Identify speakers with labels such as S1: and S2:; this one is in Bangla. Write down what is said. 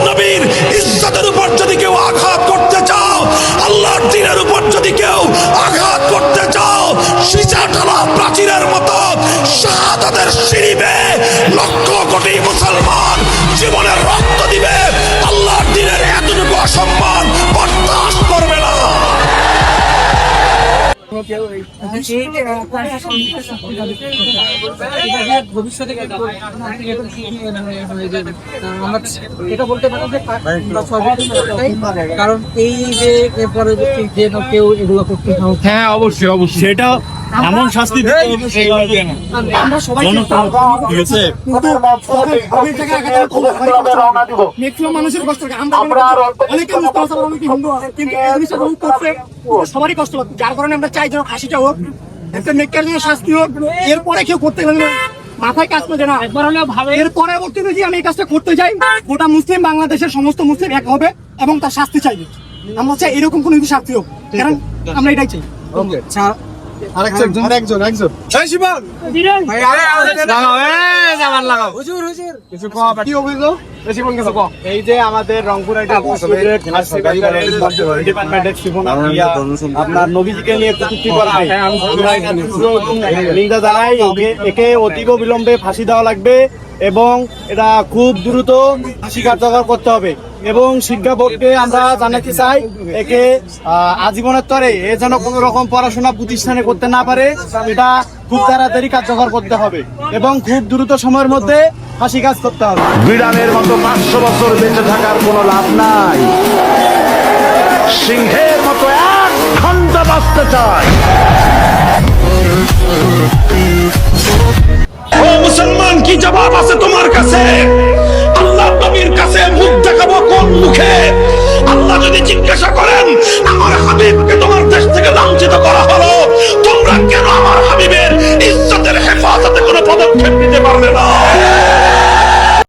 S1: নবীর ইজ্জতের উপর যদি কেউ আঘাত করতে চাও, আল্লাহর দ্বীনের উপর যদি কেউ আঘাত করতে চাও, সিজাটালা প্রাচীরের মতো শাহাদাতের সিঁড়ি বেয়ে লক্ষ কোটি মুসলমান জীবনের রক্ত দিবে, আল্লাহর দ্বীনের এতটুকু অসম্মান বরদাস্ত করবে না।
S2: ভবিষ্যতে এটা বলতে পারি যে কারণ এই যে এরপরে যে কেউ এগুলো করতে,
S3: হ্যাঁ অবশ্যই অবশ্যই সেটা এমন শাস্তি দিতে হবে
S2: আমরা সবাই ম্যাক্সিমাম মানুষের কষ্ট লাগে। আমরা অনেকে মুসলমান অনেকে হিন্দু আছে, কিন্তু এই জিনিসটা যখন করছে সবারই কষ্ট লাগছে, যার কারণে আমরা চাই যেন ফাঁসিটা হোক, একটা নেককার জন্য শাস্তি হোক। এরপরে কেউ করতে গেলে মাথায় কাজ করছে না, একবার হলে ভাবে এর পরবর্তীতে যে আমি এই কাজটা করতে যাই, গোটা মুসলিম বাংলাদেশের সমস্ত মুসলিম এক হবে এবং তার শাস্তি চাইবে। আমরা চাই এরকম কোনো কিছু শাস্তি হোক, কারণ আমরা এটাই চাই।
S3: এই যে আমাদের রংপুর আপনার নবীজিকে নিয়ে কটূক্তি করা হয়, নিন্দা জানাই, একে অতীব বিলম্বে ফাঁসি দেওয়া লাগবে এবং এটা খুব দ্রুত ফাঁসি কার্যকর করতে হবে। এবং শিক্ষা বোর্ডকে আমরা জানাতে চাই, একে আজীবনের তরে এ যেন কোনো রকম পড়াশোনা প্রতিষ্ঠানে করতে না পারে, এটা খুব তাড়াতাড়ি কার্যকর করতে হবে এবং খুব দ্রুত সময়ের মধ্যে ফাঁসি কাজ করতে হবে।
S1: বিড়ালের মতো 500 বছর বেঁচে থাকার কোনো লাভ নাই, সিংহের মতো 1 ঘন্টা বাঁচতে চায়। ও মুসলমান, কি জবাব আছে তোমার কাছে? আল্লাহ নবীর কাছে মুখ দেখাবো কোন মুখে? আল্লাহ যদি জিজ্ঞাসা করে